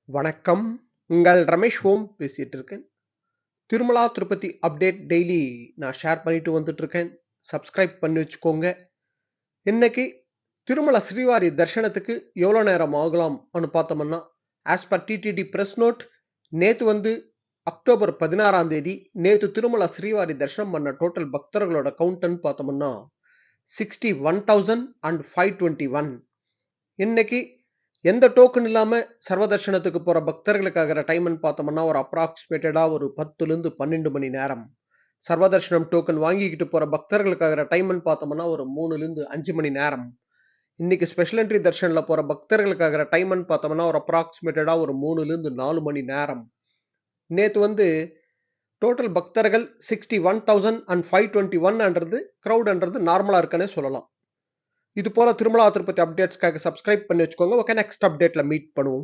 வணக்கம். உங்கள் ரமேஷ் ஓம் பேசிட்டு இருக்கேன். திருமலா திருப்பதி அப்டேட் டெய்லி நான் ஷேர் பண்ணிட்டு வந்துட்டு இருக்கேன். சப்ஸ்கிரைப் பண்ணி வச்சுக்கோங்க. இன்னைக்கு திருமல ஸ்ரீவாரி தரிசனத்துக்கு எவ்வளோ நேரம் ஆகலாம்னு பார்த்தோம்னா, as per TTD press note நேத்து அக்டோபர் 16ஆம் தேதி நேத்து திருமல ஸ்ரீவாரி தரிசனம் பண்ண டோட்டல் பக்தர்களோட கவுண்ட்னு பார்த்தோம்னா 61,521. இன்னைக்கு எந்த டோக்கன் இல்லாம சர்வதர்ஷனத்துக்கு போற பக்தர்களுக்காகிற டைம்னு பார்த்தோம்னா ஒரு அப்ராக்சிமேட்டடா ஒரு 10ல இருந்து 12 மணி நேரம். சர்வதர்ஷனம் டோக்கன் வாங்கிக்கிட்டு போற பக்தர்களுக்காகிற டைம்னு பார்த்தோம்னா ஒரு 3ல இருந்து 5 மணி நேரம். இன்னைக்கு ஸ்பெஷல் என்ட்ரி தர்ஷன்ல போற பக்தர்களுக்காகிற டைம்னு பார்த்தோம்னா ஒரு அப்ராக்சிமேட்டடா ஒரு 3ல இருந்து 4 மணி நேரம். நேத்து டோட்டல் பக்தர்கள் 61,521 கிரௌட்ன்றது நார்மலா இருக்குன்னே சொல்லலாம். இது போல திருமலா திருப்பதி அப்டேட்ஸ்க்காக சப்ஸ்கிரைப் பண்ணி வச்சுக்கோங்க. ஓகே, நெக்ஸ்ட் அப்டேட்ல மீட் பண்ணுவோம்.